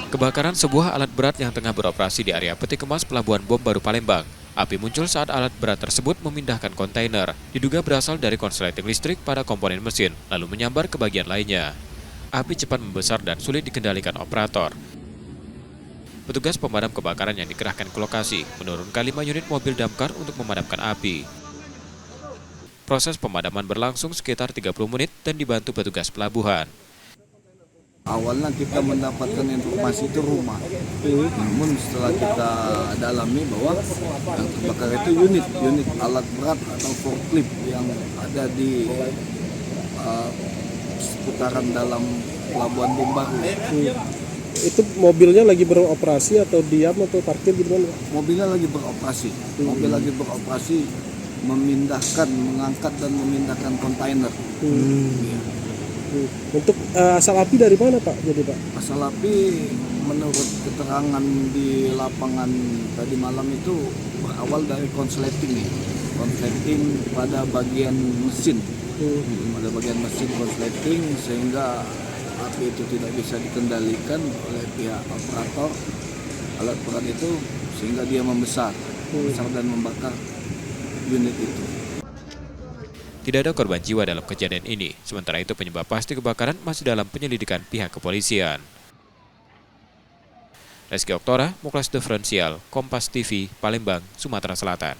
Kebakaran sebuah alat berat yang tengah beroperasi di area peti kemas Pelabuhan Bom Baru Palembang. Api muncul saat alat berat tersebut memindahkan kontainer. Diduga berasal dari konsleting listrik pada komponen mesin, lalu menyambar ke bagian lainnya. Api cepat membesar dan sulit dikendalikan operator. Petugas pemadam kebakaran yang dikerahkan ke lokasi menurunkan 5 unit mobil damkar untuk memadamkan api. Proses pemadaman berlangsung sekitar 30 menit dan dibantu petugas pelabuhan. Awalnya kita mendapatkan informasi itu rumah, namun setelah kita dalami bahwa yang terbakar itu unit alat berat atau forklift yang ada di seputaran dalam Pelabuhan Bom Baru. Itu mobilnya lagi beroperasi atau diam atau parkir gimana? Mobilnya lagi beroperasi, mengangkat dan memindahkan kontainer. Untuk asal api dari mana Pak? Jadi Pak? Asal api menurut keterangan di lapangan tadi malam itu berawal dari konsleting pada bagian mesin. Pada bagian mesin konsleting sehingga api itu tidak bisa dikendalikan oleh pihak operator alat berat itu sehingga dia membesar dan membakar unit itu. Tidak ada korban jiwa dalam kejadian ini, sementara itu penyebab pasti kebakaran masih dalam penyelidikan pihak kepolisian. Reski Oktora, Muklas Diferensial, Kompas TV, Palembang, Sumatera Selatan.